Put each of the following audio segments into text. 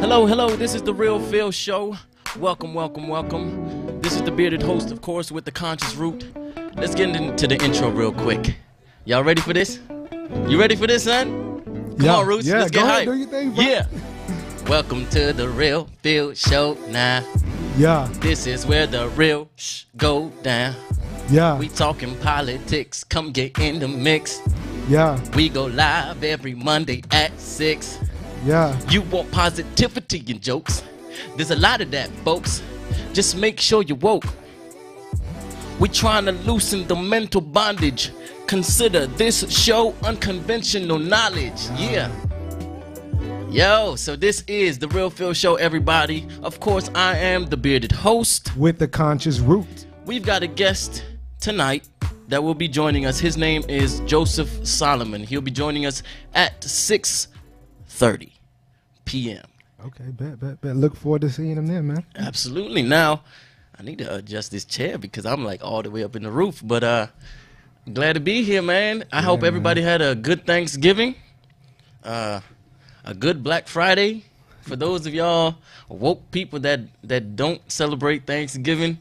Hello, hello, this is The Real Phil Show. Welcome, welcome, welcome. This is the bearded host, of course, with the conscious root. Let's get into the intro real quick. Y'all ready for this? You ready for this, son? Come on, Roots, let's get hype. Do your thing, bro. Yeah. Welcome to The Real Phil Show now. Yeah. This is where the real go down. Yeah. We talking politics, come get in the mix. Yeah. We go live every Monday at 6. Yeah. You want positivity and jokes? There's a lot of that, folks. Just make sure you're woke. We trying to loosen the mental bondage. Consider this show unconventional knowledge. Yeah. Yo, so this is The Real Phil Show, everybody. Of course, I am the bearded host. With the conscious root. We've got a guest tonight that will be joining us. His name is Joseph Solomon. He'll be joining us at 6:30 p.m. Okay, bet. Look forward to seeing him there, man. Absolutely. Now, I need to adjust this chair because I'm like all the way up in the roof. But glad to be here, man. I hope everybody had a good Thanksgiving, a good Black Friday. For those of y'all woke people that don't celebrate Thanksgiving,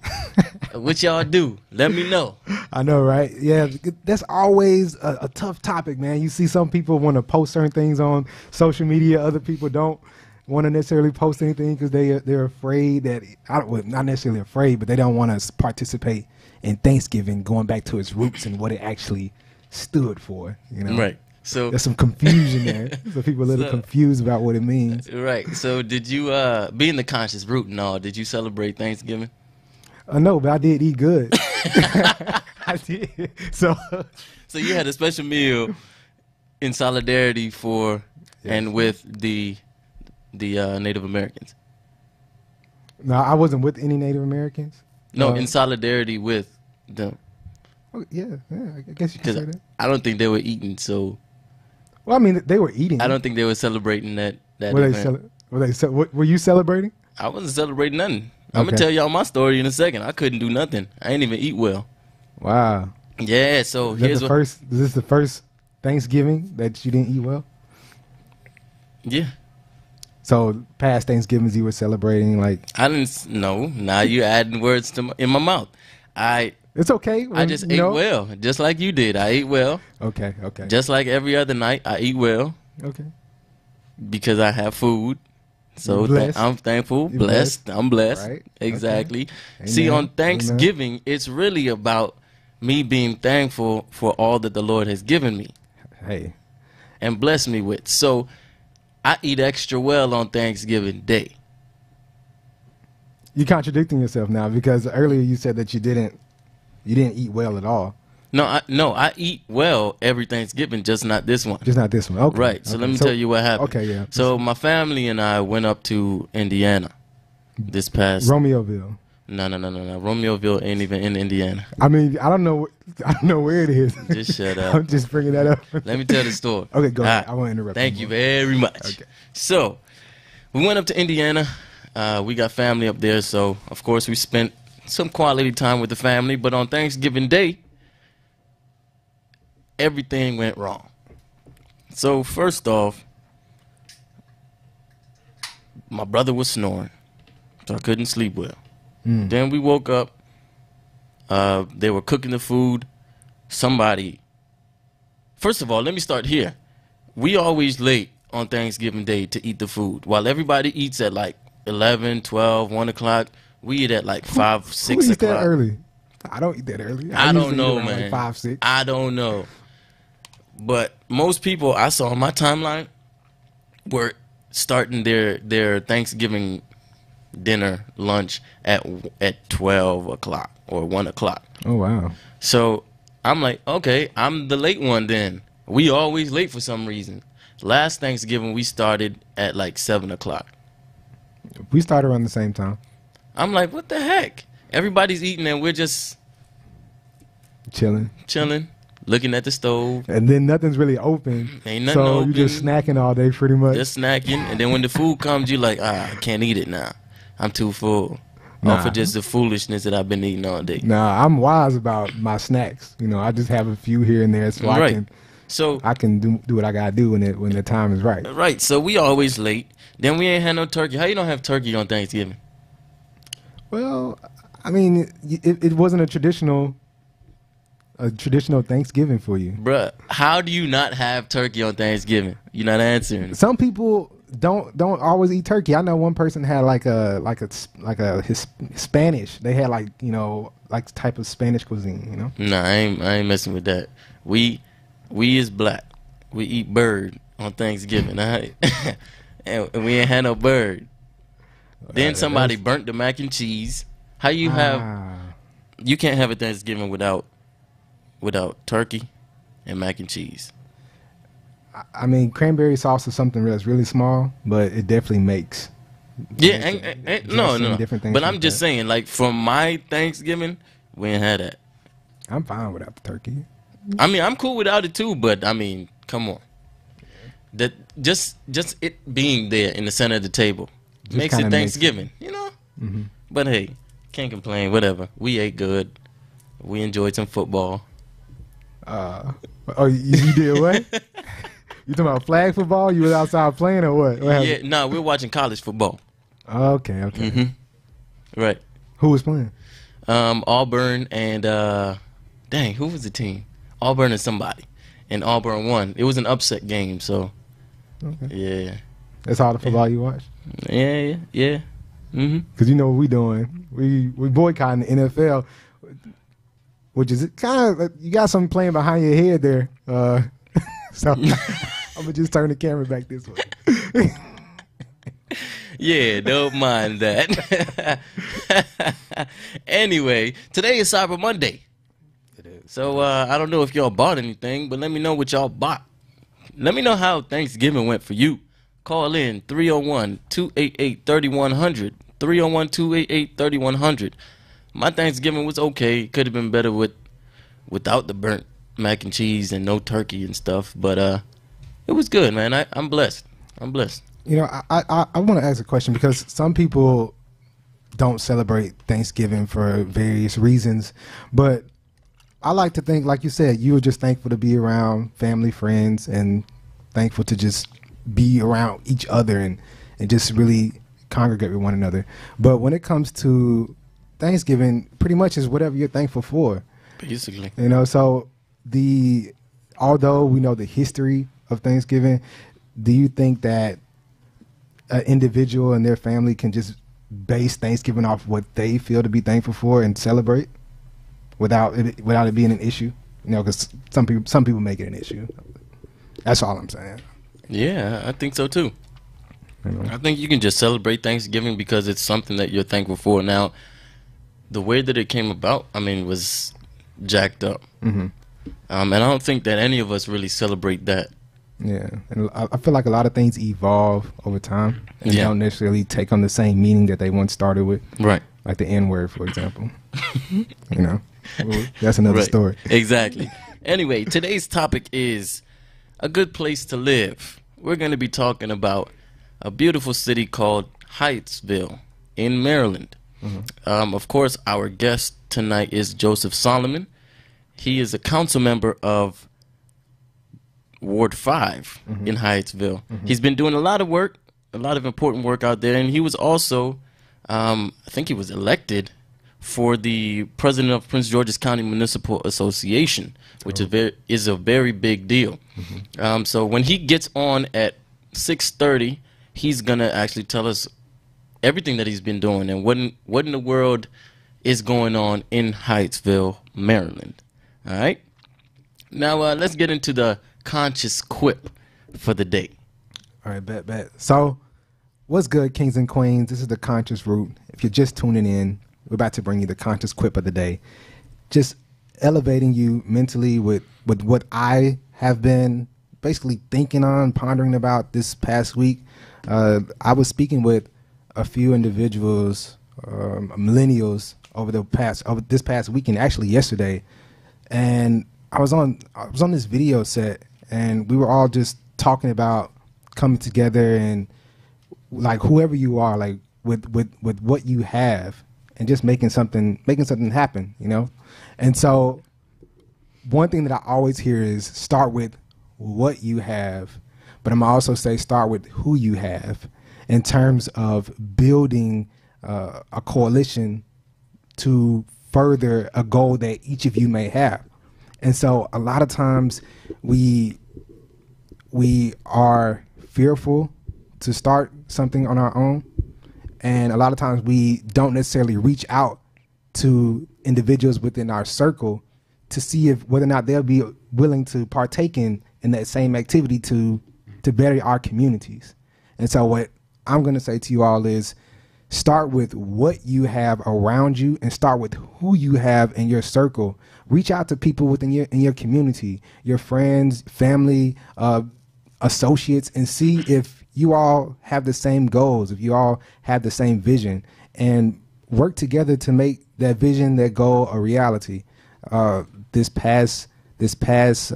what y'all do? Let me know. I know, right? Yeah, that's always a tough topic, man. You see some people want to post certain things on social media. Other people don't want to necessarily post anything because they're afraid that, well, not necessarily afraid, but they don't want to participate in Thanksgiving, going back to its roots and what it actually stood for. You know, Right. So there's some confusion there. So people are a little confused about what it means. Right. So did you, being the conscious root and all, did you celebrate Thanksgiving? No, but I did eat good. I did. So you had a special meal in solidarity for and with the Native Americans. No, I wasn't with any Native Americans. No, in solidarity with them. Oh, yeah, I guess you could say that. I don't think they were eating, so. Well, I mean, they were eating. I don't think they were celebrating that were event. Were you celebrating? I wasn't celebrating nothing. I'm gonna tell y'all my story in a second. I couldn't do nothing. I ain't even eat well. Wow. Yeah. So here's Is this the first Thanksgiving that you didn't eat well? Yeah. So past Thanksgivings you were celebrating like. I didn't. No. Now you adding words to in my mouth. It's okay. I just ate well, just like you did. I ate well. Okay. Just like every other night, I eat well. Okay. Because I have food. So I'm thankful, blessed. I'm blessed. Right. Exactly. Okay. See, on Thanksgiving, it's really about me being thankful for all that the Lord has given me. Hey. And blessed me with. So I eat extra well on Thanksgiving Day. You're contradicting yourself now because earlier you said that you didn't eat well at all. No, I eat well every Thanksgiving, just not this one. Just not this one. Okay. Right. So let me tell you what happened. Okay, yeah. So my family and I went up to Indiana this past Romeoville. No. Romeoville ain't even in Indiana. I mean, I don't know where it is. Just shut up. I'm just bringing that up. Let me tell the story. Okay, go ahead. I won't interrupt. Thank you very much. Okay. So we went up to Indiana. We got family up there, so of course we spent some quality time with the family. But on Thanksgiving Day, everything went wrong. So first off, my brother was snoring, so I couldn't sleep well. Then we woke up. They were cooking the food. First of all, let me start here. We always late on Thanksgiving Day to eat the food. While everybody eats at like 11, 12, 1 o'clock, we eat at like 5, 6 Who eats o'clock. that early? I don't eat that early. I don't know, usually eat around man. Like 5, 6. I don't know. But most people I saw on my timeline were starting their Thanksgiving dinner, lunch at 12 o'clock or 1 o'clock. Oh, wow. So I'm like, okay, I'm the late one then. We always late for some reason. Last Thanksgiving, we started at like 7 o'clock. We started around the same time. I'm like, what the heck? Everybody's eating and we're just chilling, looking at the stove. And then nothing's really open. Ain't nothing so open. you're just snacking all day pretty much. Just snacking. And then when the food comes, you're like, I can't eat it now. I'm too full. Off of just the foolishness that I've been eating all day. Nah, I'm wise about my snacks. You know, I just have a few here and there so I can do what I gotta do when the time is right. Right. So we always late. Then we ain't had no turkey. How you don't have turkey on Thanksgiving? Well, I mean, it wasn't a traditional Thanksgiving for you. Bruh, how do you not have turkey on Thanksgiving? You're not answering. Some people don't always eat turkey. I know one person had like a Spanish. They had like, you know, like type of Spanish cuisine, you know? Nah, I ain't messing with that. We is black. We eat bird on Thanksgiving, all right? and we ain't had no bird. Then somebody burnt the mac and cheese. How you have? You can't have a Thanksgiving without turkey and mac and cheese. I mean, cranberry sauce is something that's really small, but it definitely makes. Yeah, no. Different things but like I'm just saying, like, for my Thanksgiving, we ain't had that. I'm fine without the turkey. I mean, I'm cool without it too, but I mean, come on. That just it being there in the center of the table makes it Thanksgiving, you know? Mm-hmm. But hey, can't complain, whatever. We ate good. We enjoyed some football. Oh, you did what? You talking about flag football? You was outside playing or what? Yeah, no, we're watching college football. Okay. Mm-hmm. Right. Who was playing? Auburn and dang, who was the team? Auburn and somebody. And Auburn won. It was an upset game, so yeah. That's all the football you watch? Yeah. Mm-hmm. Because you know what we doing. We boycotting the NFL, which is kind of, you got something playing behind your head there. So I'm gonna just turn the camera back this way. Yeah, don't mind that. Anyway, today is Cyber Monday. It is. So I don't know if y'all bought anything, but let me know what y'all bought. Let me know how Thanksgiving went for you. Call in 301-288-3100. 301-288-3100. My Thanksgiving was okay. Could have been better without the burnt mac and cheese and no turkey and stuff, but it was good, man. I'm blessed. You know, I want to ask a question because some people don't celebrate Thanksgiving for various reasons, but I like to think, like you said, you were just thankful to be around family, friends, and thankful to just be around each other and just really congregate with one another. But when it comes to Thanksgiving, pretty much is whatever you're thankful for. Basically. You know, so although we know the history of Thanksgiving, do you think that an individual and their family can just base Thanksgiving off what they feel to be thankful for and celebrate without it being an issue? You know, because some people make it an issue. That's all I'm saying. Yeah, I think so too. You know? I think you can just celebrate Thanksgiving because it's something that you're thankful for. Now, the way that it came about, I mean, was jacked up. Mm-hmm. And I don't think that any of us really celebrate that. Yeah, and I feel like a lot of things evolve over time and they don't necessarily take on the same meaning that they once started with. Right. Like the N-word, for example. You know, that's another story. Exactly. Anyway, today's topic is a good place to live. We're going to be talking about a beautiful city called Hyattsville in Maryland. Mm-hmm. Of course, our guest tonight is Joseph Solomon. He is a council member of Ward 5 in Hyattsville. He's been doing a lot of work, a lot of important work out there, and he was also, I think he was elected for the president of Prince George's County Municipal Association, which is a very big deal. So when he gets on at 6:30, he's going to actually tell us everything that he's been doing and what in the world is going on in Hyattsville, Maryland. All right? Now, let's get into the conscious quip for the day. All right, bet. So, what's good, kings and queens? This is the Conscious Root. If you're just tuning in, we're about to bring you the conscious quip of the day. Just elevating you mentally with what I have been basically thinking on, pondering about this past week. I was speaking with a few individuals, millennials, over this past weekend, actually yesterday, and I was on this video set, and we were all just talking about coming together and like whoever you are, like with what you have, and just making something happen, you know. And so one thing that I always hear is start with what you have, but I'm also say start with who you have. in terms of building a coalition to further a goal that each of you may have. And so a lot of times we are fearful to start something on our own. And a lot of times we don't necessarily reach out to individuals within our circle to see if whether or not they'll be willing to partake in that same activity to better our communities. And so what I'm going to say to you all is start with what you have around you and start with who you have in your circle. Reach out to people within your community, your friends, family, associates, and see if you all have the same goals, if you all have the same vision, and work together to make that vision, that goal, a reality. This past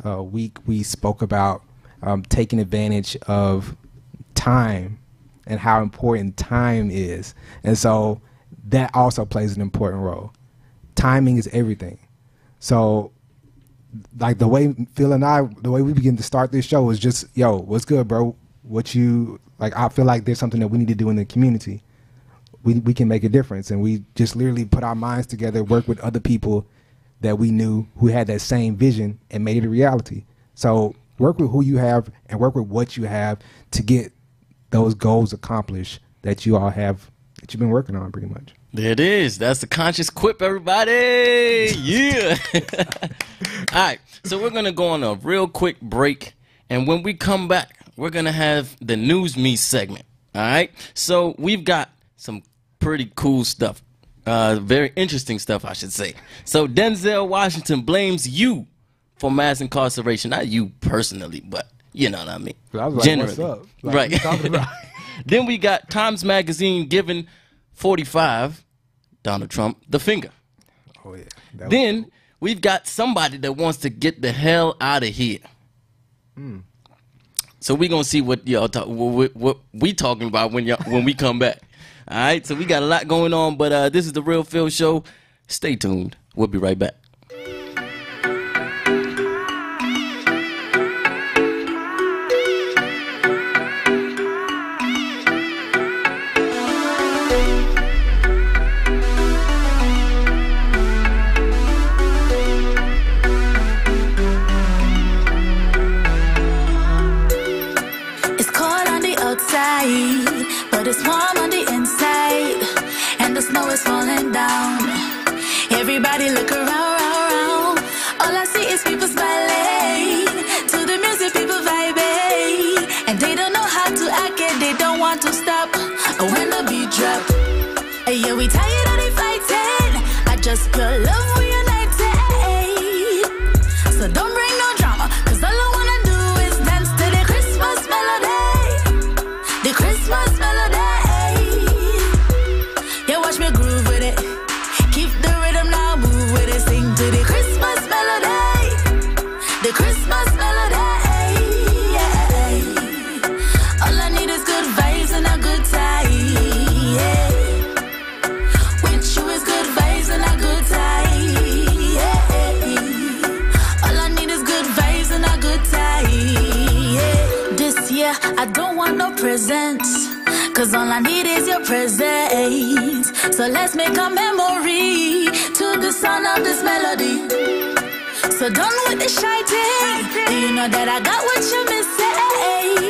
week, we spoke about taking advantage of time and how important time is. And so that also plays an important role. Timing is everything. So like the way Phil and I, the way we begin to start this show is just, yo, what's good, bro? What you, like, I feel like there's something that we need to do in the community. We can make a difference. And we just literally put our minds together, work with other people that we knew who had that same vision and made it a reality. So work with who you have and work with what you have to get those goals accomplished that you all have, that you've been working on pretty much. There it is. That's the conscious quip, everybody. Yeah. All right. So we're going to go on a real quick break. And when we come back, we're going to have the News Me segment. All right. So we've got some pretty cool stuff. Very interesting stuff, I should say. So Denzel Washington blames you for mass incarceration. Not you personally, but you know what I mean. I was like, generally. what's up? Like, right. what you talking about? Then we got Times Magazine giving 45, Donald Trump, the finger. Oh, yeah. Then we've got somebody that wants to get the hell out of here. So we're going to see what y'all what we talking about when we come back. All right, so we got a lot going on, but this is the Real Phil Show. Stay tuned. We'll be right back. But it's warm on the inside, and the snow is falling down. Everybody look around. All I see is people smiling to the music, people vibing, and they don't know how to act it. They don't want to stop when the beat drop. Yeah, we tired of the fighting. I just pure love we united. So don't bring no drama, 'cause all I wanna do is dance to the Christmas melody. The Christmas melody. Yeah, watch me groove with it. Keep the rhythm now, move with it. Sing to the Christmas melody. The Christmas melody. Yeah. All I need is good vibes and a good time. Yeah. With you is good vibes and a good time. Yeah. All I need is good vibes and a good time. Yeah. This year, I don't want no presents, 'cause all I need is your presence. So let's make a memory to the sound of this melody. So done with the shouting. Do you know that I got what you're missing?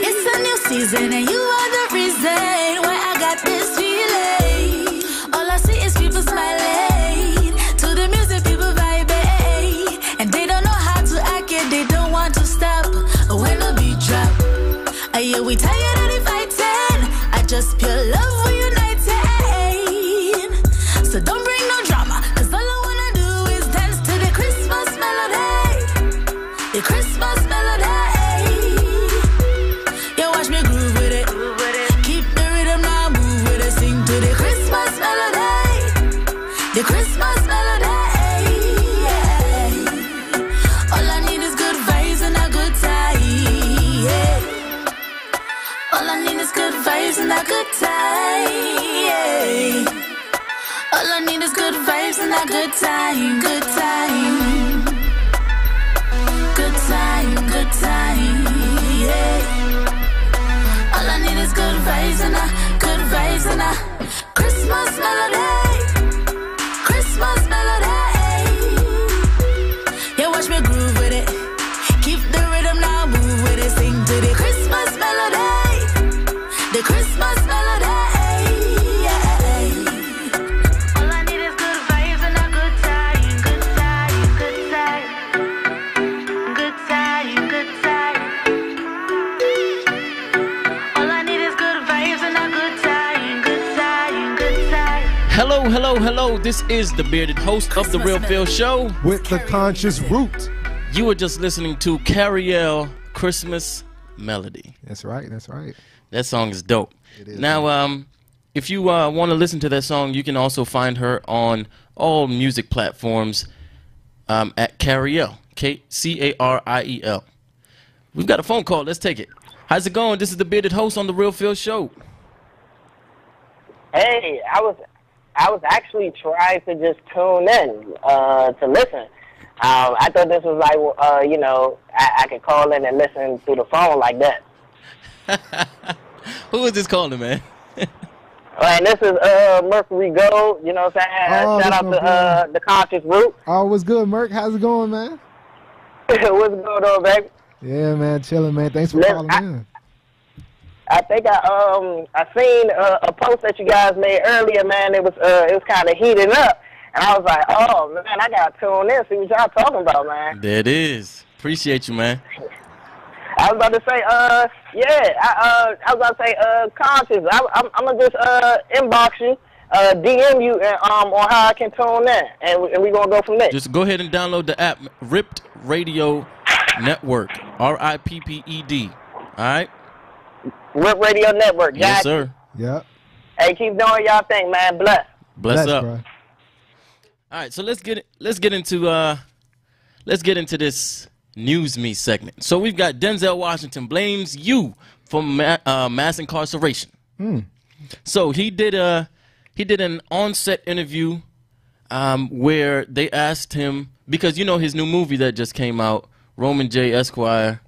It's a new season and you are the reason why I got this feeling. All I see is people smiling to the music, people vibing, and they don't know how to act it. They don't want to stop when the beat drop. Yeah, we tired of the fighting. I just pure love we united. So don't bring no drama, 'cause all I wanna do is dance to the Christmas melody. The Christmas melody. Yeah, watch me groove with it. Keep the rhythm now, move with it. Sing to the Christmas melody. The Christmas melody. Yeah. All I need is good vibes and a good time. Yeah. All I need is good vibes and a good time. Yeah. All I need is good vibes and a good time. Good time. Good time. Good time. Yeah. All I need is good vibes and a Hello, hello, hello. This is the bearded host of The Real Phil Show. With the conscious root. You were just listening to Cariel Christmas Melody. That's right, that's right. That song is dope. It is. Now, if you want to listen to that song, you can also find her on all music platforms at Cariel, Cariel. We've got a phone call. Let's take it. How's it going? This is the bearded host on The Real Phil Show. Hey, I was actually trying to just tune in to listen. I thought this was like, I could call in and listen through the phone like that. Who is this calling, man? And this is Mercury Gold, you know what I'm saying? Oh, Shout out to the Conscious Root. Oh, what's good, Merc? How's it going, man? What's going on, baby? Yeah, man, chilling, man. Thanks for calling in. I think I seen a post that you guys made earlier, man. It was kind of heating up, and I was like, oh man, I gotta tune in, see what y'all talking about, man. There it is. Appreciate you, man. I was about to say, I was about to say, Conscious. I'm gonna just inbox you, DM you, on how I can tune in, and we gonna go from there. Just go ahead and download the app, Ripped Radio Network, RIPPED. All right. Rip Radio Network, Yes, guys. sir. Yep. Hey, keep doing y'all thing, man. Bless. Bless up. Bro. All right, so let's get into this News Me segment. So we've got Denzel Washington blames you for mass incarceration. So he did an on-set interview where they asked him, because you know his new movie that just came out, Roman J. Esquire,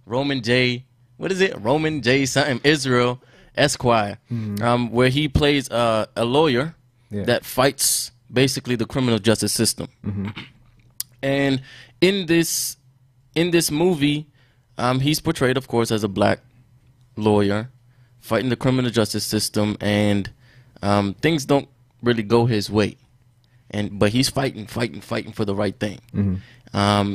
Roman J. What is it? Roman J. something Israel Esquire, where he plays a lawyer that fights basically the criminal justice system. And in this movie, he's portrayed, of course, as a black lawyer fighting the criminal justice system, and things don't really go his way. But he's fighting for the right thing.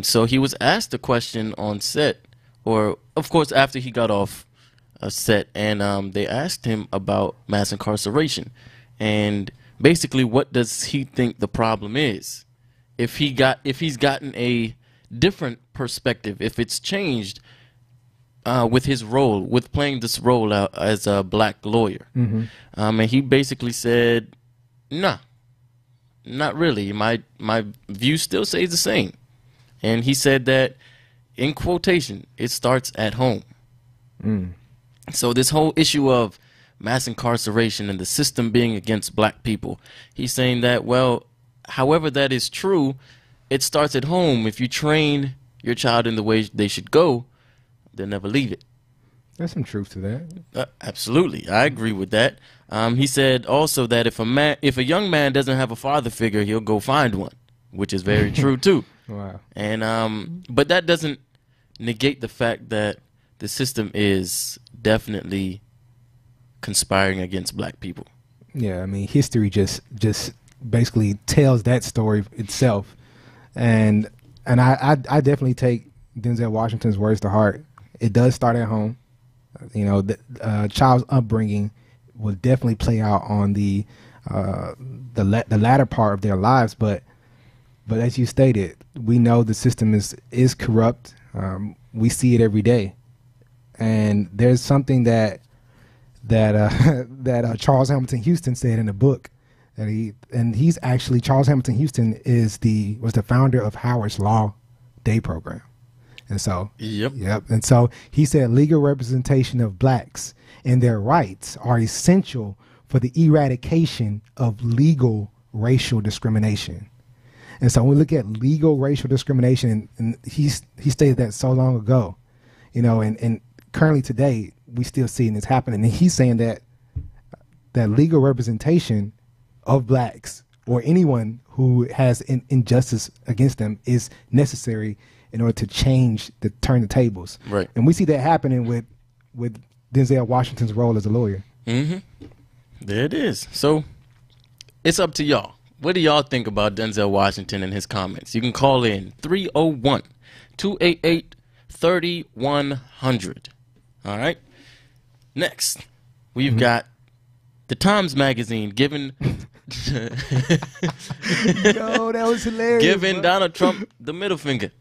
So he was asked a question on set, or of course after he got off a set, and they asked him about mass incarceration, and basically what does he think the problem is, if he's gotten a different perspective, if it's changed with his role, with playing this role as a black lawyer. And he basically said, nah, not really. My view still stays the same. And he said that, in quotation, it starts at home. So this whole issue of mass incarceration and the system being against black people, he's saying that, well, however that is true, it starts at home. If you train your child in the way they should go, they'll never leave it. There's some truth to that. Absolutely. I agree with that. He said also that if a young man doesn't have a father figure, he'll go find one, which is very true too. Wow. And but that doesn't negate the fact that the system is definitely conspiring against black people. Yeah, I mean, history just basically tells that story itself, and I definitely take Denzel Washington's words to heart. It does start at home. You know, the child's upbringing will definitely play out on the latter part of their lives. But as you stated, we know the system is corrupt. We see it every day, and there's something that Charles Hamilton Houston said in the book. He's actually, Charles Hamilton Houston was the founder of Howard's Law Day program. And so, yep. And so he said legal representation of blacks and their rights are essential for the eradication of legal racial discrimination. And so when we look at legal racial discrimination, and he stated that so long ago, you know, and currently today we still seeing this happening. And he's saying that legal representation of blacks or anyone who has injustice against them is necessary in order to turn the tables. Right. And we see that happening with Denzel Washington's role as a lawyer. There it is. So it's up to y'all. What do y'all think about Denzel Washington and his comments? You can call in 301-288-3100. All right. Next, we've got the Times Magazine giving Yo, that was hilarious. giving bro. Donald Trump the middle finger.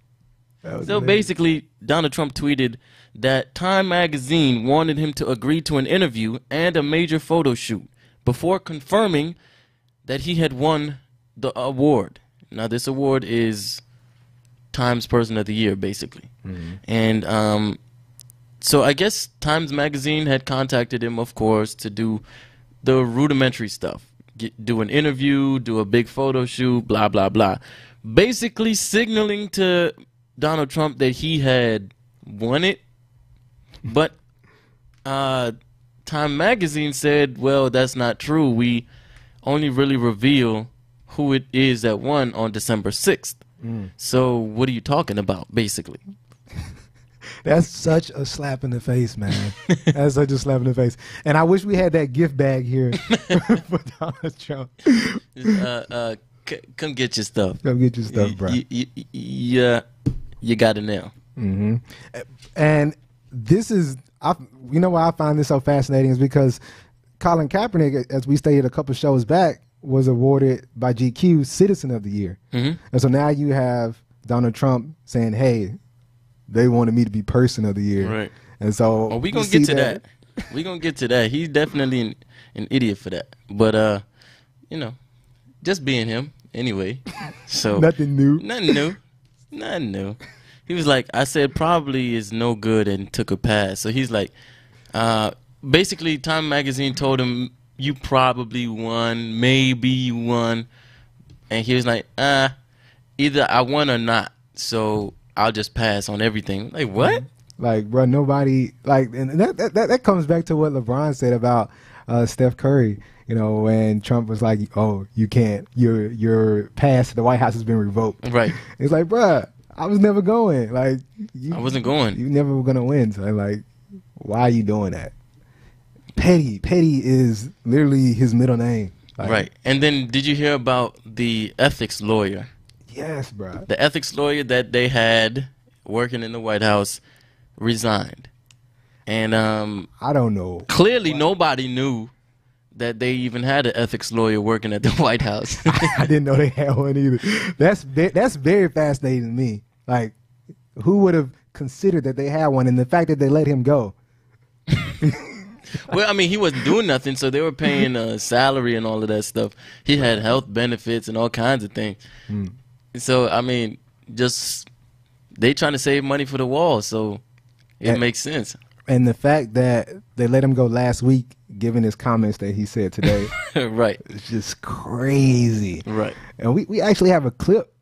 That was So hilarious. basically, Donald Trump tweeted that Time magazine wanted him to agree to an interview and a major photo shoot before confirming that he had won the award. Now, this award is Times Person of the Year, basically. And so I guess Times magazine had contacted him, of course, to do the rudimentary stuff. Do an interview, do a big photo shoot, blah, blah, blah. Basically signaling to Donald Trump that he had won it. But Time magazine said, well, that's not true. We only really reveal who it is that won on December 6th. So what are you talking about, basically? That's such a slap in the face, man. That's such a slap in the face. And I wish we had that gift bag here for Donald Trump. Come get your stuff. Come get your stuff, bro. Yeah, you got it now. And this is, you know why I find this so fascinating is because Colin Kaepernick, as we stated a couple shows back, was awarded by GQ Citizen of the Year. And so now you have Donald Trump saying, hey, they wanted me to be Person of the Year. Right. And so Well, we gonna get to that. We gonna get to that. He's definitely an idiot for that. But you know, just being him anyway. So Nothing new. Nothing new. Nothing new. He was like, I said probably is no good and took a pass. So he's like, basically Time magazine told him you probably won, maybe you won. And he was like, either I won or not. So I'll just pass on everything. Like, what? Like, bro, nobody, like, and that comes back to what LeBron said about Steph Curry, you know, when Trump was like, oh, you can't, your pass to the White House has been revoked. Right. It's like, bro, I was never going. Like, I wasn't going. You never were going to win. So, like, why are you doing that? Petty is literally his middle name. Like, Right. And then did you hear about the ethics lawyer? Yes, bro. The ethics lawyer that they had working in the White House resigned. And I don't know. clearly nobody knew that they even had an ethics lawyer working at the White House. I didn't know they had one either. That's very fascinating to me. Like, who would have considered that they had one, and the fact that they let him go? Well, I mean, he wasn't doing nothing, so they were paying a salary and all of that stuff. He had health benefits and all kinds of things. So, I mean, just they trying to save money for the wall, so it makes sense. And the fact that they let him go last week, given his comments that he said today, Right. it's just crazy. Right. And we actually have a clip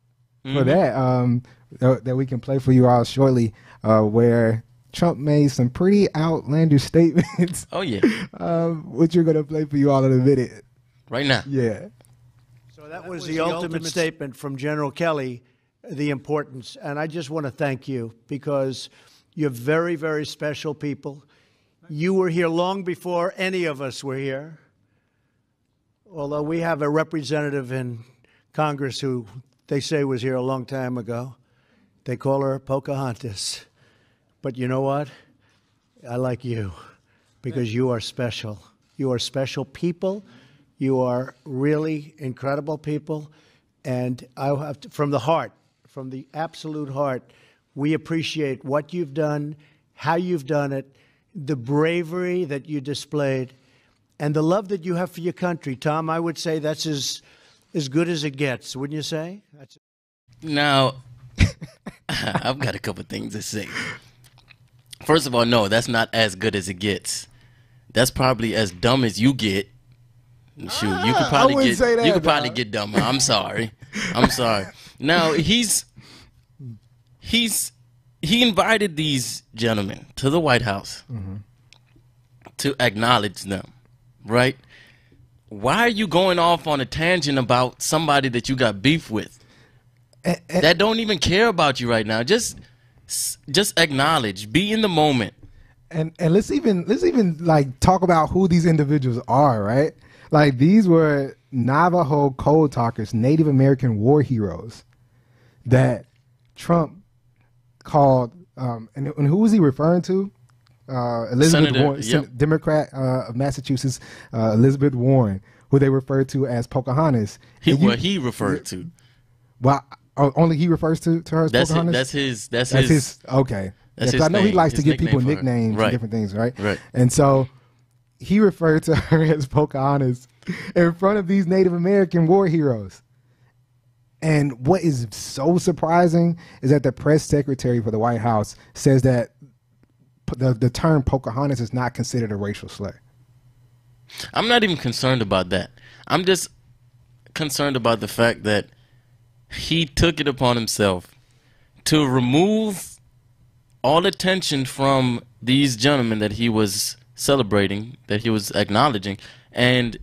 for that that we can play for you all shortly, where Trump made some pretty outlandish statements. Oh, yeah. Which you're going to play for you all in a minute. Right now. Yeah. So that was the ultimate statement from General Kelly, the importance. And I just want to thank you because you're very, very special people. You were here long before any of us were here. Although we have a representative in Congress who they say was here a long time ago. They call her Pocahontas. But you know what? I like you because you are special. You are special people. You are really incredible people. And I have to, from the heart, from the absolute heart, we appreciate what you've done, how you've done it, the bravery that you displayed, and the love that you have for your country. Tom, I would say that's as good as it gets, wouldn't you say? Now, I've got a couple things to say. First of all, no, that's not as good as it gets. That's probably as dumb as you get. Shoot, you could probably wouldn't say that, you could probably dog. get dumber. I'm sorry. I'm sorry. Now he invited these gentlemen to the White House to acknowledge them, right? Why are you going off on a tangent about somebody that you got beef with that don't even care about you right now? Just acknowledge, be in the moment. And let's even like talk about who these individuals are, right? Like, these were Navajo code talkers, Native American war heroes that Trump called, and who was he referring to? Elizabeth Senator, Warren, yep. Democrat of Massachusetts, Elizabeth Warren, who they referred to as Pocahontas. He referred to. Well, only he refers to her as Pocahontas? That's his. Okay. That's I know he likes to his give people nickname for her. nicknames Right. and different things, right? Right. And so he referred to her as Pocahontas in front of these Native American war heroes. And what is so surprising is that the press secretary for the White House says that the term Pocahontas is not considered a racial slur. I'm not even concerned about that. I'm just concerned about the fact that he took it upon himself to remove all attention from these gentlemen that he was celebrating, that he was acknowledging, and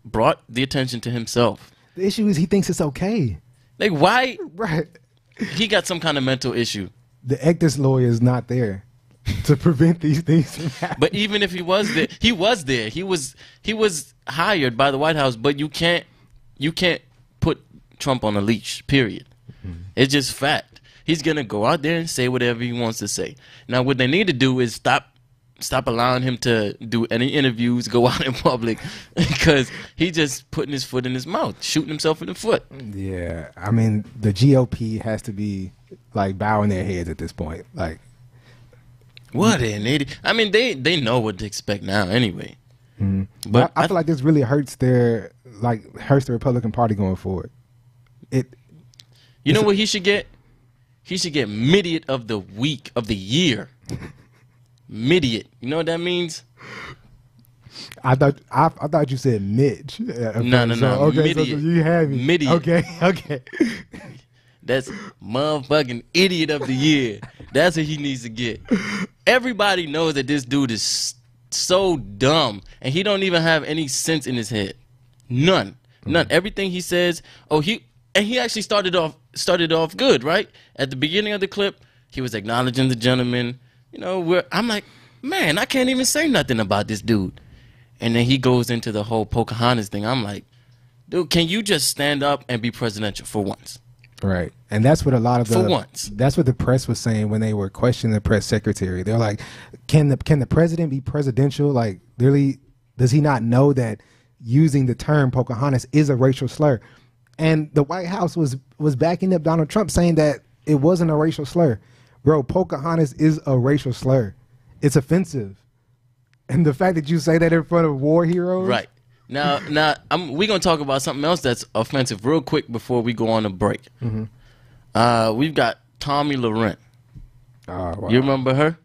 brought the attention to himself. The issue is he thinks it's okay. Like, why? Right. He got some kind of mental issue. The ECDIS lawyer is not there to prevent these things from happening. But even if he was there, he was there. He was hired by the White House, but you can't put Trump on a leash, period. Mm-hmm. It's just fact. He's going to go out there and say whatever he wants to say. Now, what they need to do is stop allowing him to do any interviews, go out in public, because he's just putting his foot in his mouth, shooting himself in the foot. Yeah, I mean, the GOP has to be like bowing their heads at this point. Like, what an idiot! I mean, they know what to expect now, anyway. Mm-hmm. But I feel like this really hurts the Republican Party going forward. You know what he should get? He should get Midget of the Week of the Year. Midget. You know what that means? I thought you said Mitch. No. Okay, so you have it. Midget. Okay. That's motherfucking Idiot of the Year. That's what he needs to get. Everybody knows that this dude is so dumb, and he don't even have any sense in his head. None. Everything he says. He actually started off good, right? At the beginning of the clip, he was acknowledging the gentleman. You know, I'm like, man, I can't even say nothing about this dude. And then he goes into the whole Pocahontas thing. I'm like, dude, can you just stand up and be presidential for once? Right. And that's what a lot of for once. That's what the press was saying when they were questioning the press secretary. They're like, can the president be presidential? Like, really, does he not know that using the term Pocahontas is a racial slur? And the White House was backing up Donald Trump, saying that it wasn't a racial slur. Bro, Pocahontas is a racial slur. It's offensive. And the fact that you say that in front of war heroes. Right. Now we're going to talk about something else that's offensive real quick before we go on a break. Mm-hmm. We've got Tomi Lahren. Oh, wow. You remember her?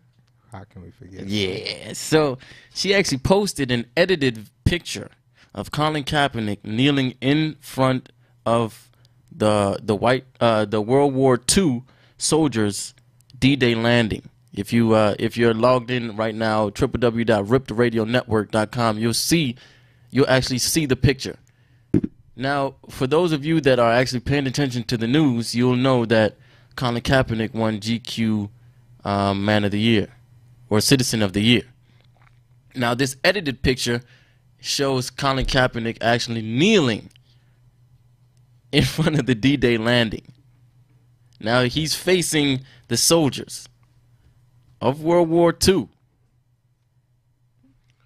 How can we forget? Yeah. So she actually posted an edited picture of Colin Kaepernick kneeling in front of the World War II soldiers' D-Day landing. If you're logged in right now, www.riptheradionetwork.com, you'll actually see the picture. Now, for those of you that are actually paying attention to the news, you'll know that Colin Kaepernick won GQ Man of the Year or Citizen of the Year. Now, this edited picture shows Colin Kaepernick actually kneeling in front of the D-Day landing. Now, he's facing the soldiers of World War II.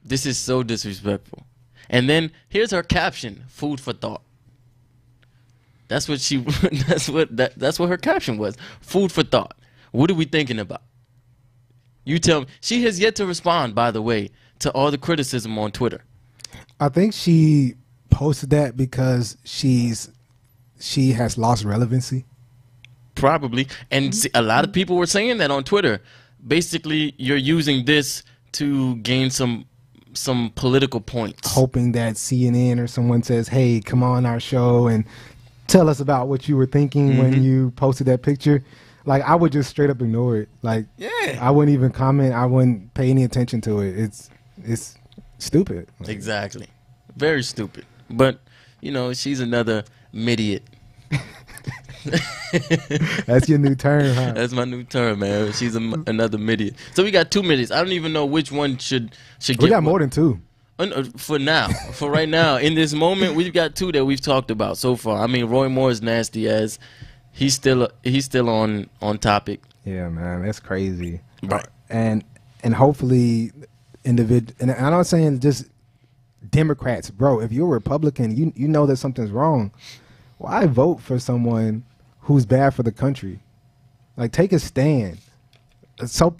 This is so disrespectful. And then here's her caption: "Food for thought." That's what that's what her caption was. Food for thought. What are we thinking about? You tell me. She has yet to respond, by the way, to all the criticism on Twitter. I think she posted that because she has lost relevancy. Probably. And a lot of people were saying that on Twitter. Basically, you're using this to gain some political points. Hoping that CNN or someone says, hey, come on our show and tell us about what you were thinking when you posted that picture. Like, I would just straight up ignore it. Like, yeah. I wouldn't even comment. I wouldn't pay any attention to it. It's stupid. Like, exactly. Very stupid. But, she's another idiot. That's your new term, huh? That's my new term, man. She's another idiot. So we got 2 midgets. I don't even know which one should get. We got more than 2. For now, for right now, in this moment, we've got 2 that we've talked about so far. I mean, Roy Moore is nasty as he's still on topic. Yeah, man, that's crazy. Right. And and hopefully individual. And I'm not saying just Democrats, bro. If you're a Republican, you know that something's wrong. Why vote for someone who's bad for the country? Like, take a stand. So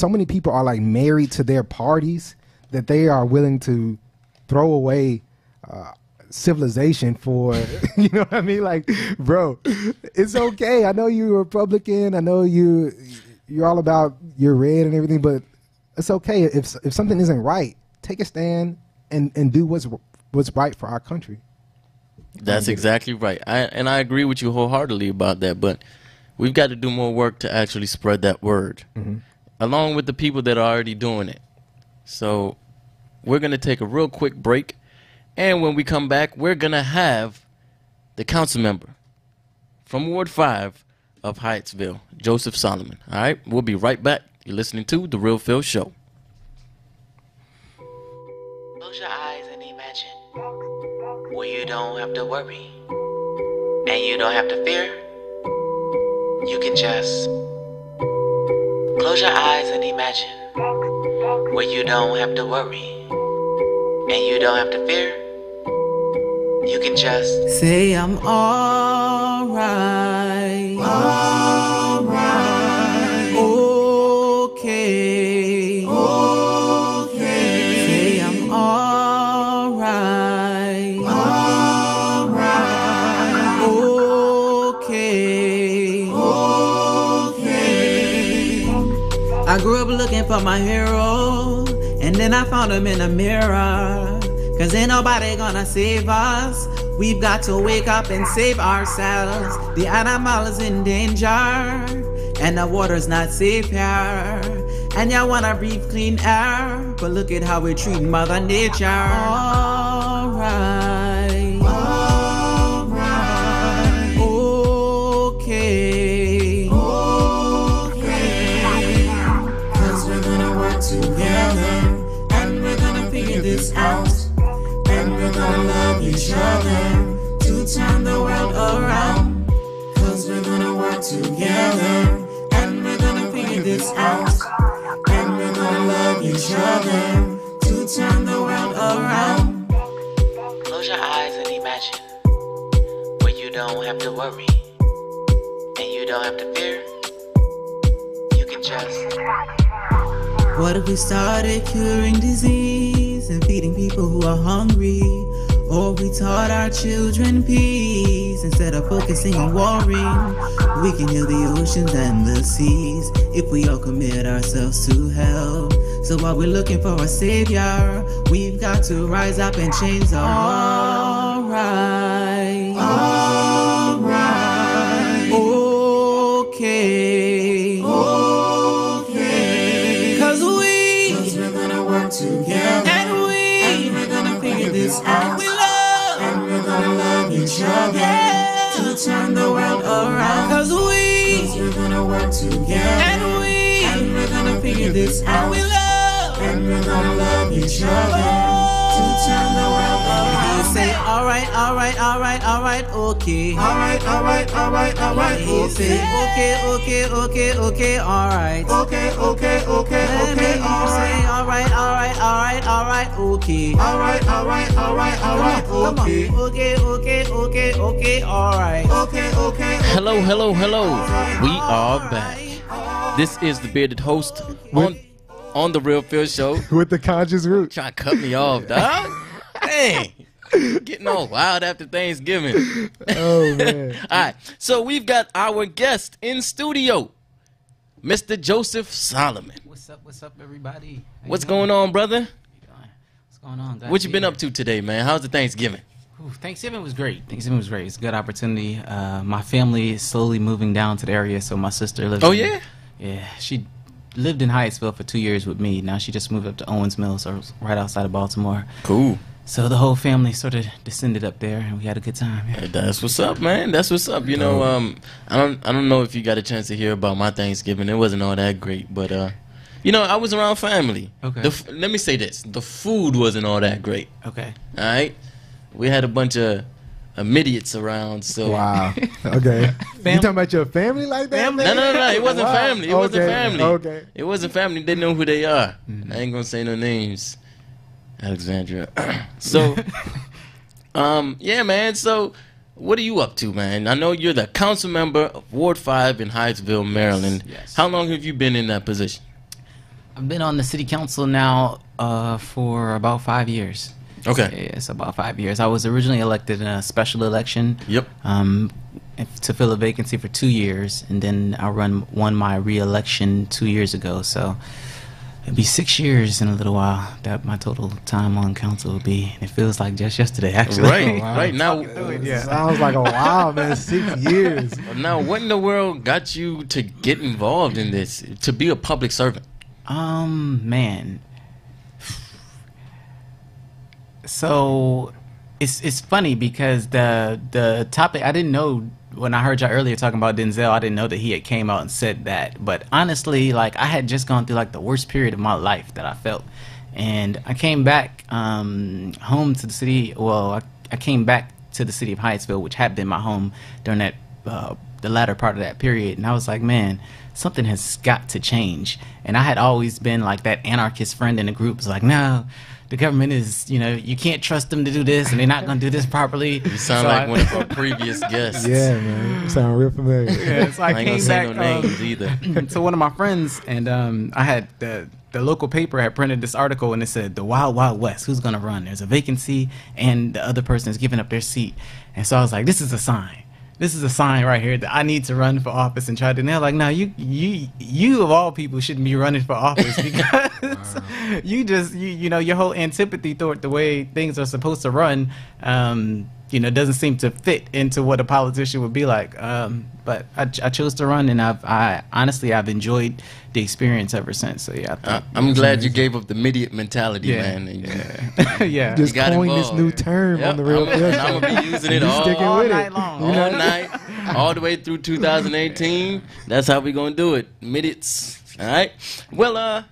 many people are like married to their parties that they are willing to throw away civilization for, you know what I mean? Like, bro, it's okay. I know you're a Republican. I know you're all about your red and everything, but it's okay if something isn't right. Take a stand and do what's right for our country. That's exactly right. I agree with you wholeheartedly about that, but we've got to do more work to actually spread that word, along with the people that are already doing it. So we're going to take a real quick break, and when we come back, we're going to have the council member from Ward 5 of Hyattsville, Joseph Solomon. All right, we'll be right back. You're listening to The Real Phil Show. Close your eyes and imagine where you don't have to worry and you don't have to fear. You can just close your eyes and imagine where you don't have to worry and you don't have to fear. You can just say I'm alright. Alright. Okay. Okay. Say I'm alright. Alright. Okay. Okay. I grew up looking for my hero, and then I found him in a mirror. Cause ain't nobody gonna save us. We've got to wake up and save ourselves. The animal is in danger, and the water's not safe here. And you wanna breathe clean air, but look at how we treat Mother Nature. Alright. Alright. Okay. Okay. Cause we're gonna work together, and we're gonna figure this out. And we're gonna love each other to turn the world around. Cause we're gonna work together, and we're gonna figure this out. And we're gonna love each other to turn the world around. close your eyes and imagine where you don't have to worry and you don't have to fear. You can just. What if we started curing disease and feeding people who are hungry? Or we taught our children peace instead of focusing on warring? We can heal the oceans and the seas if we all commit ourselves to help. So while we're looking for a savior, we've got to rise up and change the alright. Alright. Okay. Cause we're gonna work together, and we're gonna figure this out. And we're gonna love each other to turn the world around. Cause we're gonna work together, and we're gonna figure this out. And we're gonna love each other to turn the world around. You say alright, alright, alright, alright, okay. Alright, alright, alright, alright, okay. You say okay, alright. Okay, okay, okay, okay, alright. Say alright, alright, alright, alright, okay. Alright, alright, alright, alright, okay. Okay, okay, alright. Okay, okay. Hello, hello, hello. We are back. This is the bearded host on the Real Phil Show. With the conscious root. Trying to cut me off, dog. Dang. Getting all wild after Thanksgiving. Oh, man. All right. So we've got our guest in studio, Mr. Joseph Solomon. What's up, everybody? What's going on, brother? What's going on? What you been up to today, man? How's the Thanksgiving? Thanksgiving was great. It's a good opportunity. My family is slowly moving down to the area, so my sister lives. Oh, yeah? Yeah, she lived in Hyattsville for 2 years with me. Now she just moved up to Owens Mills, so right outside of Baltimore. Cool. So the whole family sort of descended up there, and we had a good time. Yeah. Hey, that's what's up, man. That's what's up. You know, I don't know if you got a chance to hear about my Thanksgiving. It wasn't all that great, but you know, I was around family. Okay. Let me say this: the food wasn't all that great. Okay. All right. We had a bunch of idiots around. So Wow. Okay. You talking about your family like that? Family? man? No. It wasn't Wow. family. It wasn't Okay, family. okay. It wasn't family. They know who they are. I ain't gonna say no names. Alexandria. So, yeah, man. So, what are you up to, man? I know you're the council member of Ward 5 in Hyattsville, Maryland. Yes. How long have you been in that position? I've been on the city council now for about 5 years. Okay. Yeah, it's about 5 years. I was originally elected in a special election. Yep. To fill a vacancy for 2 years, and then I won my re-election 2 years ago. So it'll be 6 years in a little while that my total time on council will be. It feels like just yesterday, actually. Right. Right now. Sounds like a while, man. 6 years. Now, what in the world got you to get involved in this? To be a public servant? Man. So it's funny because the topic, I didn't know when I heard y'all earlier talking about Denzel, I didn't know that he had came out and said that. But honestly, like, I had just gone through like the worst period of my life that I felt, and I came back home to the city. Well, I came back to the city of Hyattsville, which had been my home during that the latter part of that period, and I was like, man, something has got to change. And I had always been like that anarchist friend in the group. It's like, no, the government is, you can't trust them to do this, and they're not going to do this properly. You sound like one of our previous guests. Yeah, man. You sound real familiar. Yeah, so I ain't gonna came say back no names either. to one of my friends, and I had the local paper had printed this article, and it said, the Wild Wild West, who's going to run? There's a vacancy, and the other person is giving up their seat. And so I was like, this is a sign. This is a sign right here that I need to run for office and try to. And they're like, no, you of all people shouldn't be running for office because you just your whole antipathy toward the way things are supposed to run, doesn't seem to fit into what a politician would be like. But I chose to run, and I honestly enjoyed the experience ever since. So yeah, I'm glad you gave up the idiot mentality, man. And yeah. Just got coined this involved. new term on the real Feel I'm gonna be using it You all sticking with night it. long. all night, all the way through 2018. That's how we gonna do it, midgets. All right. Well,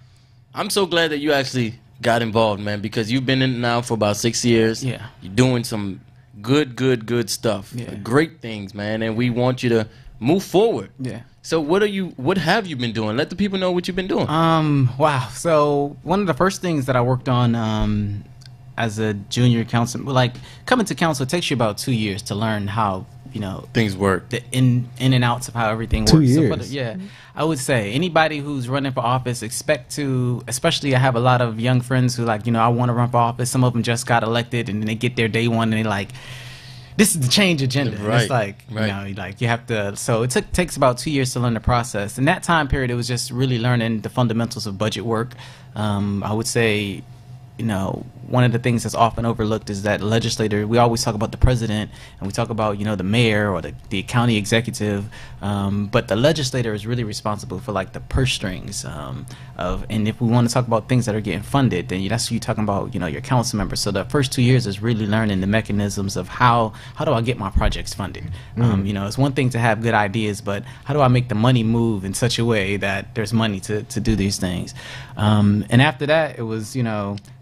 I'm so glad that you actually got involved, man, because you've been in it now for about 6 years. Yeah. You're doing some good stuff. Yeah. Great things, man, and we want you to move forward. Yeah. So what have you been doing? Let the people know what you've been doing. Wow. So one of the first things that I worked on as a junior council, like coming to council, it takes you about 2 years to learn how Things work. the in and outs of how everything works. 2 years. So I would say anybody who's running for office especially I have a lot of young friends who I want to run for office. Some of them just got elected and they get their day one and they like, this is the change agenda. And Right, it's like, right. you have to, so it takes about 2 years to learn the process. In that time period, it was just really learning the fundamentals of budget work. I would say, one of the things that's often overlooked is that legislator, we always talk about the president and we talk about, the mayor or the county executive. But the legislator is really responsible for like the purse strings and if we want to talk about things that are getting funded, then that's what you're talking about, your council members. So the first 2 years is really learning the mechanisms of how do I get my projects funded? It's one thing to have good ideas, but how do I make the money move in such a way that there's money to do these things? And after that, it was,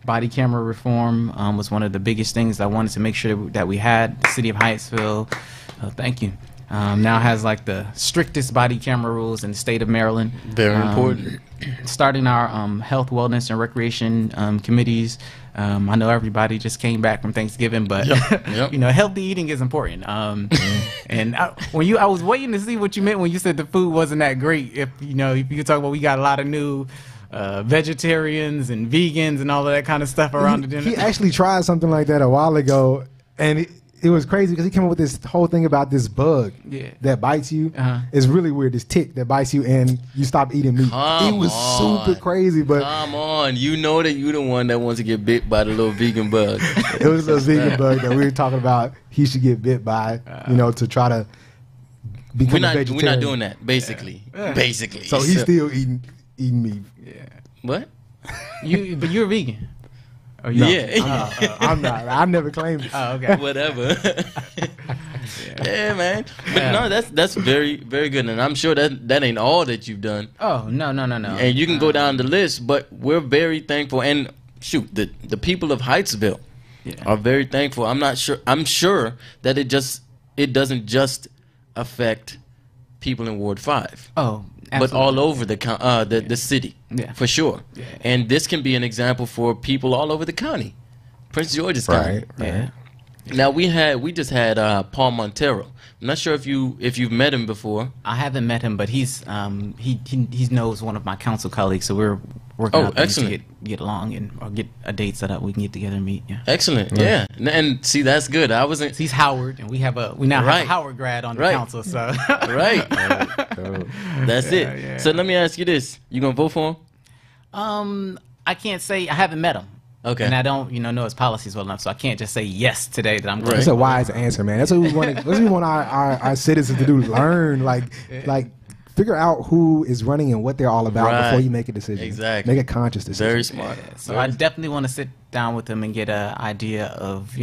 body camera reform was one of the biggest things I wanted to make sure that we had. The city of Hyattsville, thank you, now has like the strictest body camera rules in the state of Maryland. Very important. Starting our health, wellness, and recreation committees. I know everybody just came back from Thanksgiving, but Yep. healthy eating is important. And I was waiting to see what you meant when you said the food wasn't that great. If you talk about, we got a lot of new vegetarians and vegans and all of that kind of stuff around the dinner. He actually tried something like that a while ago, and it was crazy because he came up with this whole thing about this bug that bites you. It's really weird, this tick that bites you, and you stop eating meat. It was super crazy, but Come on, you know that you the one that wants to get bit by the little vegan bug. it was a vegan bug that we were talking about. He should get bit by, to try to become a vegetarian. We're not doing that. Basically. So he's still eating meat. What? But you're a vegan. Or Yeah. I'm not. I never claimed it. Oh, okay. Whatever. Yeah, man. But no, that's very, very good, and I'm sure that ain't all that you've done. Oh no. And you can go down the list, but we're very thankful. And shoot, the people of Hyattsville are very thankful. I'm sure that it doesn't just affect people in Ward 5. Oh, absolutely. But all over the city, for sure. Yeah. And this can be an example for people all over the county, Prince George's County. Right. Now we just had Paul Montero. I'm not sure if you've met him before. I haven't met him, but he knows one of my council colleagues, so we're working out things to get along or get a date set up. We can get together and meet. Yeah. Excellent. Yeah. And see, that's good. He's Howard, and we now have a Howard grad on the council. So right. That's it. Yeah. So let me ask you this: you gonna vote for him? I can't say. I haven't met him. Okay. And I don't, know his policies well enough, so I can't just say yes today that I'm going. That's a wise answer, man. That's what we want. That's what we want our citizens to do. Learn, like figure out who is running and what they're all about before you make a decision. Exactly. Make a conscious decision. Very smart. Yeah. So I definitely want to sit down with him and get an idea of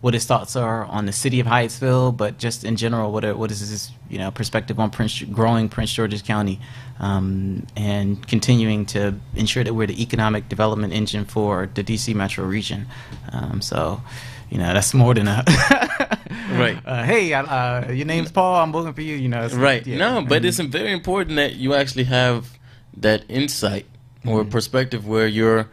what his thoughts are on the city of Hyattsville, but just in general, what is his perspective on growing Prince George's County, and continuing to ensure that we're the economic development engine for the DC metro region. So, that's more than a right. Hey, your name's Paul. I'm voting for you. Right. Yeah. No, but it's very important that you actually have that insight or perspective where you're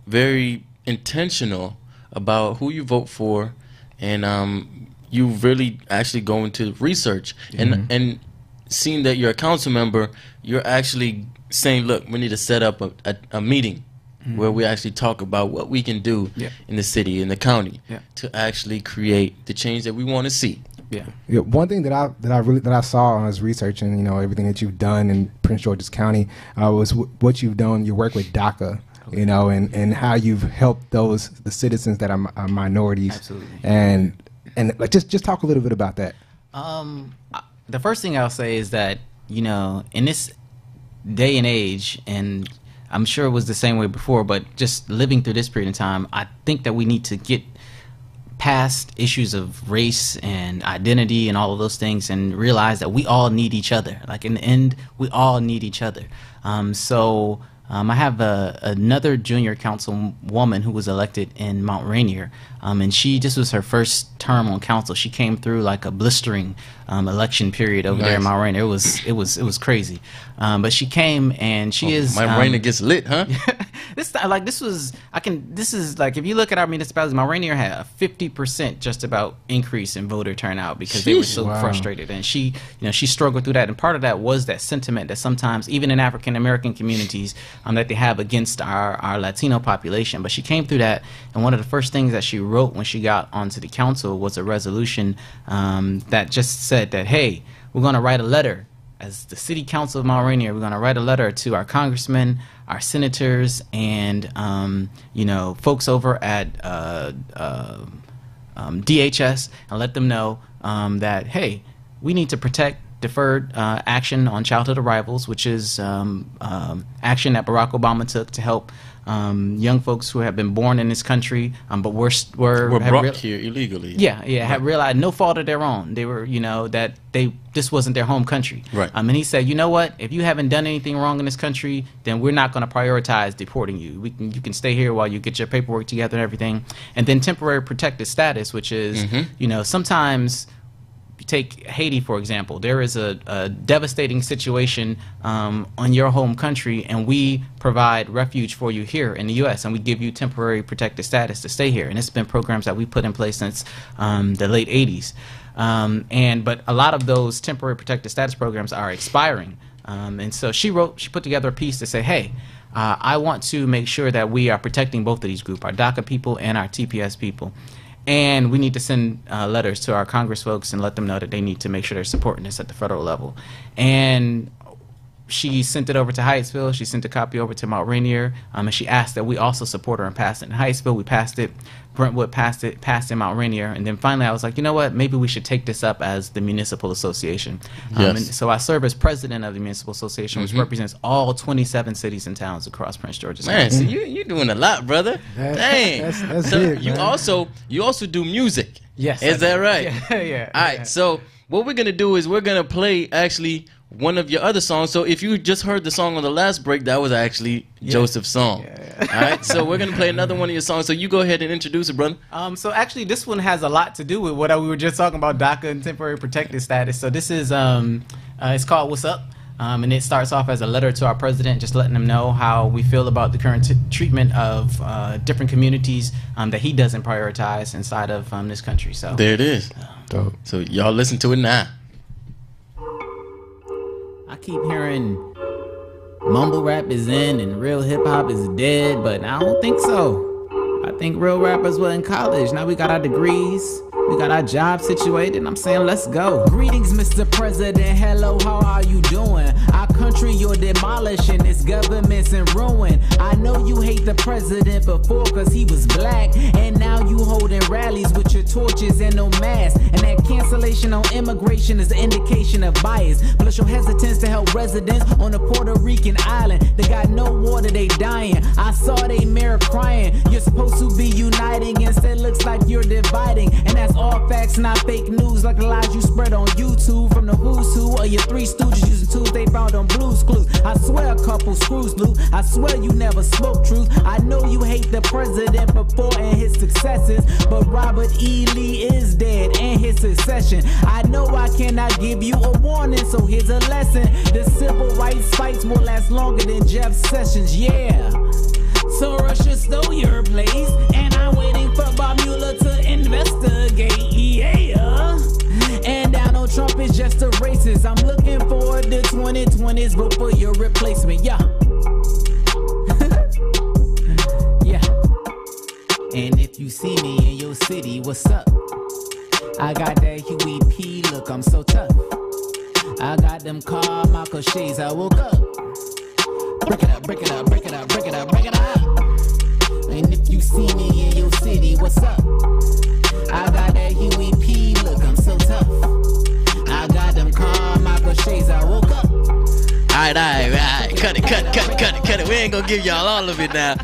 very intentional about who you vote for. And you really actually go into research and seeing that you're a council member, you're actually saying, look, we need to set up a meeting where we actually talk about what we can do in the city, in the county, to actually create the change that we want to see. Yeah. One thing that I saw when I was researching, everything that you've done in Prince George's County was what you've done. Your work with DACA. And how you've helped the citizens that are minorities. Absolutely. And like just talk a little bit about that. The first thing I'll say is that, in this day and age, and I'm sure it was the same way before, but just living through this period of time, I think that we need to get past issues of race and identity and all of those things and realize that we all need each other. Like in the end, we all need each other. I have another junior councilwoman who was elected in Mount Rainier, and this was her first term on council. She came through like a blistering election period over there in Mount Rainier. It was crazy, but she came and she is. Mount Rainier gets lit, huh? This is like if you look at our municipalities, Mount Rainier had a 50% just about increase in voter turnout because they were so frustrated, and she struggled through that. And part of that was that sentiment that sometimes even in African American communities that they have against our Latino population. But she came through that, and one of the first things that she wrote when she got onto the council was a resolution that just said that, hey, we're going to write a letter as the City Council of Mount Rainier. We're going to write a letter to our congressmen, our senators, and folks over at DHS, and let them know that, hey, we need to protect deferred action on childhood arrivals, which is action that Barack Obama took to help young folks who have been born in this country, but were brought here illegally. Had realized no fault of their own. They were, that this wasn't their home country. Right. And he said, you know what? If you haven't done anything wrong in this country, then we're not going to prioritize deporting you. You can stay here while you get your paperwork together and everything. And then temporary protected status, which is, sometimes. You take Haiti, for example. There is a devastating situation on your home country, and we provide refuge for you here in the U.S., and we give you temporary protected status to stay here. And it's been programs that we put in place since the late 80s. But a lot of those temporary protected status programs are expiring. And so she put together a piece to say, hey, I want to make sure that we are protecting both of these groups, our DACA people and our TPS people. And we need to send letters to our Congress folks and let them know that they need to make sure they're supporting this at the federal level. And she sent it over to Hyattsville. She sent a copy over to Mount Rainier. And she asked that we also support her and pass it. In Hyattsville, we passed it. Brentwood passed in Mount Rainier. And then finally, I was like, you know what? Maybe we should take this up as the municipal association. And so I serve as president of the municipal association, which represents all 27 cities and towns across Prince George's County. Man, so you're doing a lot, brother. Dang. That's so big, you man. also do music. Yes. Is that right? Yeah. All right. So what we're gonna do is we're gonna play actually one of your other songs. So if you just heard the song on the last break, that was actually Joseph's song. All right, so we're gonna play another one of your songs. So you go ahead and introduce it, brother. So actually, this one has a lot to do with what we were just talking about, DACA and temporary protected status. So this is it's called "What's Up," and it starts off as a letter to our president, just letting him know how we feel about the current treatment of different communities that he doesn't prioritize inside of this country. So there it is. So y'all listen to it now. I keep hearing mumble rap is in and real hip hop is dead, but I don't think so. I think real rappers were in college. Now we got our degrees. We got our job situated. I'm saying let's go. Greetings, Mr. President. Hello, how are you doing? Our country you're demolishing. This government's in ruin. I know you hate the president before cause he was black. And now you holding rallies with your torches and no mask. And that cancellation on immigration is an indication of bias. Plus your hesitance to help residents on a Puerto Rican island. They got no water, they dying. I saw they mayor crying. You're supposed to be uniting. Instead looks like you're dividing. And that's all facts, not fake news like the lies you spread on YouTube from the who's who or your three stooges using tools they found on Blue's Clues. I swear a couple screws loose. I swear you never spoke truth. I know you hate the president before and his successors, but Robert E. Lee is dead and his succession. I know I cannot give you a warning, so here's a lesson. The civil rights fights will last longer than Jeff Sessions, yeah. So Russia stole your place, and I'm waiting for Bob Mueller to investigate, yeah. And Donald Trump is just a racist. I'm looking forward to 2020s, vote for your replacement, yeah. Yeah. And if you see me in your city, what's up? I got that Huey P look, I'm so tough. I got them Carmichael shades, I woke up. Break it up, break it up, break it up, break it up, break it up. And if you see me in your city, what's up? I got that Huey P look, I'm so tough. I got them Carmichael shades, I woke up. All right. Cut it. We ain't gonna give y'all all of it now.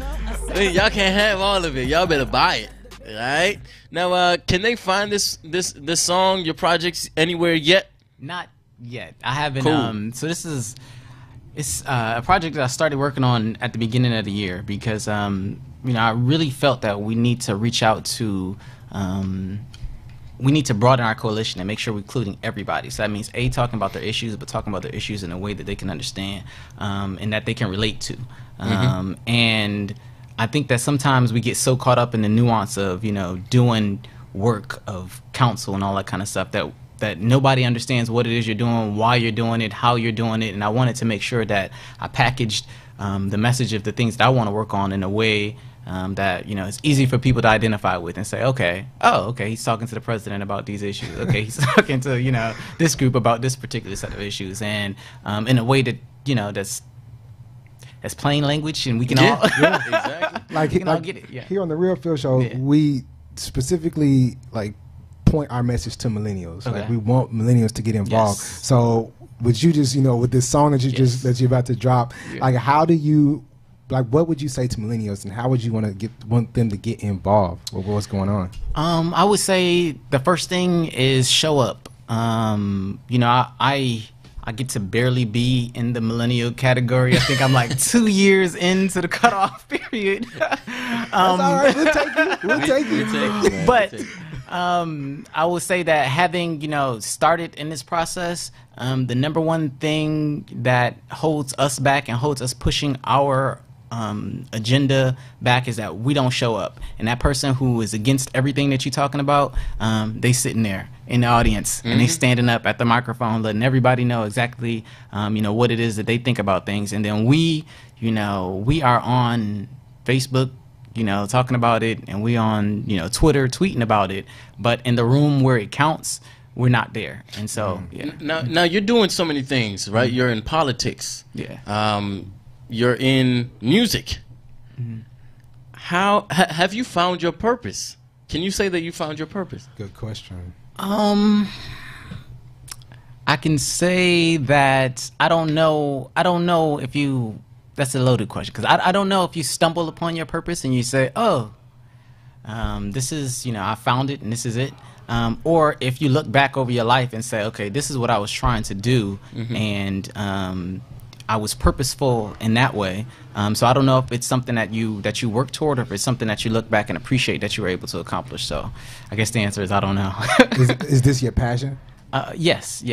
Y'all can't have all of it. Y'all better buy it. All right. Now, can they find this song, your projects, anywhere yet? Not yet. I haven't. Cool. So this is a project that I started working on at the beginning of the year because I really felt that we need to reach out to. We need to broaden our coalition and make sure we're including everybody. So that means talking about their issues, but talking about their issues in a way that they can understand and that they can relate to. And I think that sometimes we get so caught up in the nuance of doing work of council and all that kind of stuff that nobody understands what it is you're doing, why you're doing it, how you're doing it. And I wanted to make sure that I packaged the message of the things that I want to work on in a way that it's easy for people to identify with and say, okay, he's talking to the president about these issues. Okay, he's talking to this group about this particular set of issues, and in a way that that's plain language, and we can all exactly. we can all get it. Yeah. Here on the Real Phil Show, we specifically point our message to millennials. Okay. We want millennials to get involved. Yes. So would you just with this song that that you're about to drop, how do you? What would you say to millennials, and how would you want them to get involved with what's going on? I would say the first thing is show up. I get to barely be in the millennial category. I think I'm 2 years into the cutoff period. That's all right. We'll take it. We'll take it. But I would say that having started in this process, the number one thing that holds us back and holds us pushing our agenda back is that we don't show up. And that person who is against everything that you're talking about, they sitting there in the audience and they standing up at the microphone letting everybody know exactly what it is that they think about things. And then we are on Facebook talking about it, and we on Twitter tweeting about it, but in the room where it counts, we're not there. And so now you're doing so many things, right? You're in politics. You're in music. How have you found your purpose? Can you say that you found your purpose? Good question. I can say that I don't know if you. That's a loaded question, because I don't know if you stumble upon your purpose and you say, oh, this is, I found it and this is it. Or if you look back over your life and say, okay, this is what I was trying to do, and I was purposeful in that way. So I don't know if it's something that you work toward, or if it's something that you look back and appreciate that you were able to accomplish. So I guess the answer is I don't know. Is this your passion? Yes.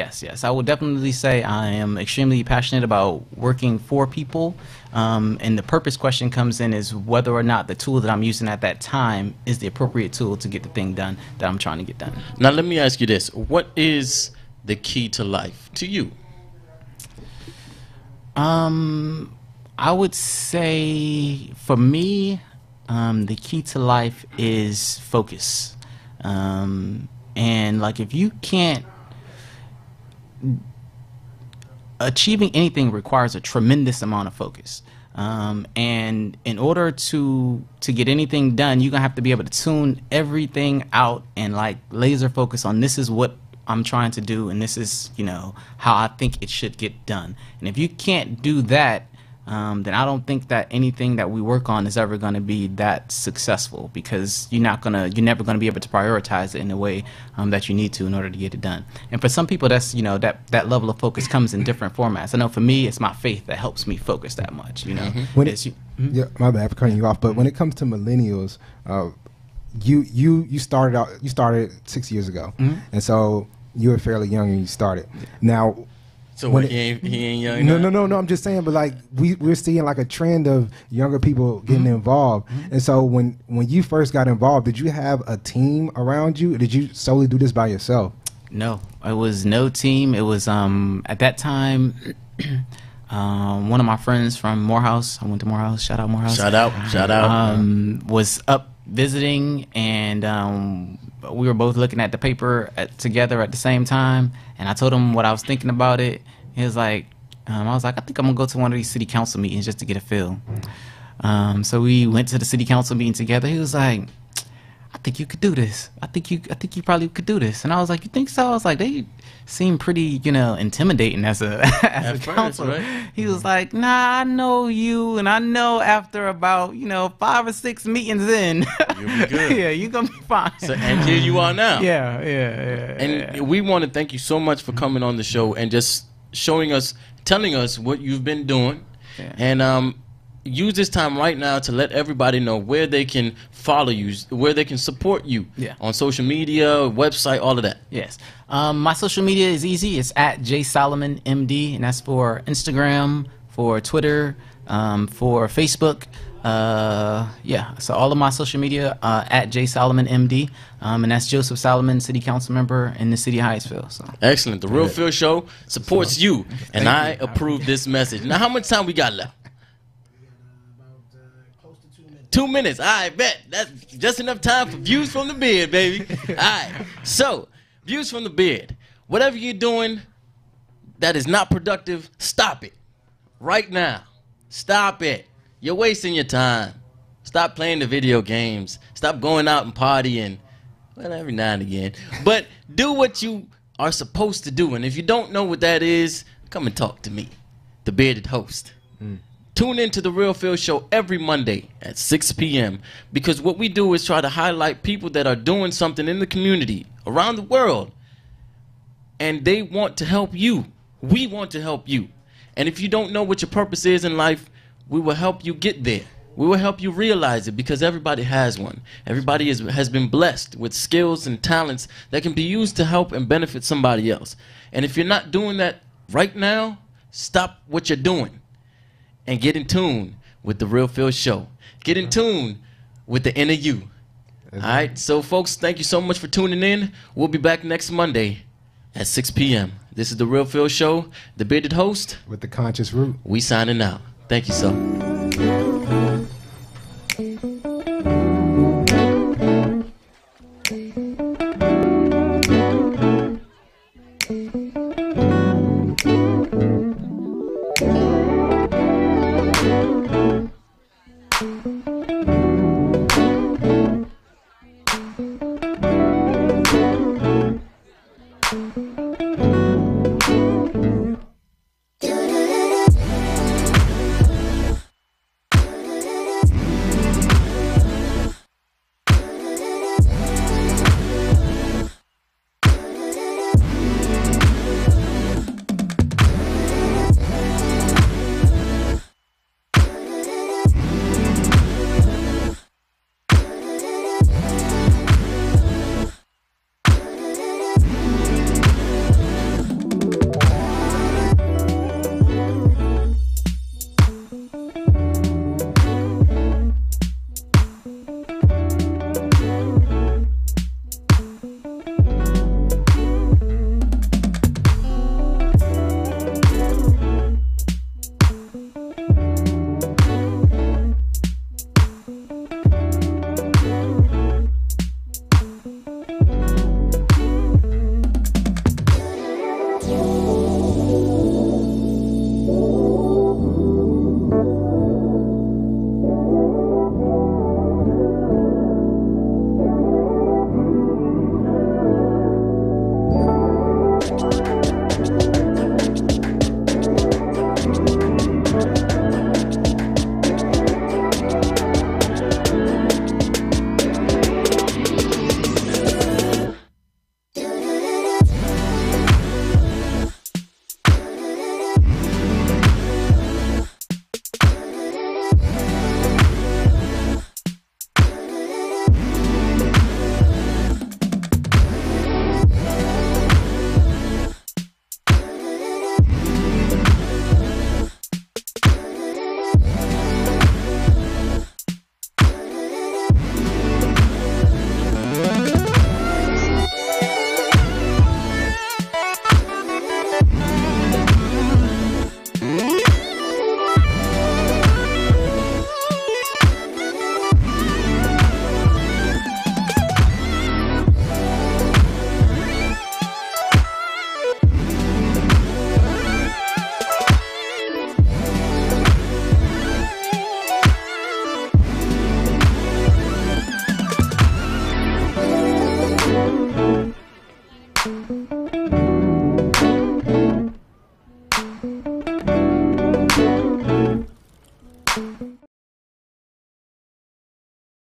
I would definitely say I am extremely passionate about working for people. And the purpose question comes in is whether or not the tool that I'm using at that time is the appropriate tool to get the thing done that I'm trying to get done. Now, let me ask you this. What is the key to life to you? I would say for me, the key to life is focus. And like, if you can't, achieving anything requires a tremendous amount of focus. And in order to get anything done, you're gonna have to be able to tune everything out and like laser focus on this is what I'm trying to do, and this is, how I think it should get done. And if you can't do that, then I don't think that anything that we work on is ever going to be that successful, because you're never going to be able to prioritize it in the way that you need to in order to get it done. And for some people, that's, that level of focus comes in different formats. I know for me, it's my faith that helps me focus that much, Yeah, my bad for cutting you off, but when it comes to millennials, you started 6 years ago, and so you were fairly young when you started. Now, so he ain't young. No. I'm just saying, but like we're seeing like a trend of younger people getting involved. And so when you first got involved, did you have a team around you, or did you solely do this by yourself? No, it was no team. It was at that time. One of my friends from Morehouse, I went to Morehouse. Shout out Morehouse. Shout out. Was up visiting, and we were both looking at the paper together at the same time, and I told him what I was thinking about it. He was like, I was like, I think I'm gonna go to one of these city council meetings just to get a feel. So we went to the city council meeting together. He was like, I think you could do this. I think you probably could do this. And I was like, you think so? I was like, they seem pretty, intimidating as a council. Right? He was like, nah, I know you, and I know after about, 5 or 6 meetings in, you'll be good. Yeah, you're gonna be fine. So, and here you are now. Yeah. And we want to thank you so much for coming on the show and just telling us what you've been doing, and use this time right now to let everybody know where they can follow you, where they can support you on social media, website, all of that. Yes. My social media is easy. It's at JSolomonMD, and that's for Instagram, for Twitter, for Facebook. So all of my social media at JSolomonMD, and that's Joseph Solomon, City Council member in the city of Hyattsville. So excellent. The Real Phil Show supports you, and I approve this message. Now, how much time we got left? 2 minutes. All right, bet. That's just enough time for Views from the Beard, baby. All right. So, Views from the Beard. Whatever you're doing that is not productive, stop it. Right now. Stop it. You're wasting your time. Stop playing the video games. Stop going out and partying. Well, every now and again. But do what you are supposed to do. And if you don't know what that is, come and talk to me, the bearded host. Tune in to The Real Phil Show every Monday at 6 p.m. because what we do is try to highlight people that are doing something in the community around the world, and they want to help you. We want to help you. And if you don't know what your purpose is in life, we will help you get there. We will help you realize it, because everybody has one. Everybody has been blessed with skills and talents that can be used to help and benefit somebody else. And if you're not doing that right now, stop what you're doing and get in tune with The Real Phil Show. Get in tune with the inner you. All right, so folks, thank you so much for tuning in. We'll be back next Monday at 6 p.m. This is The Real Phil Show, the bearded host with the conscious root. We signing out. Thank you, so. Thank you.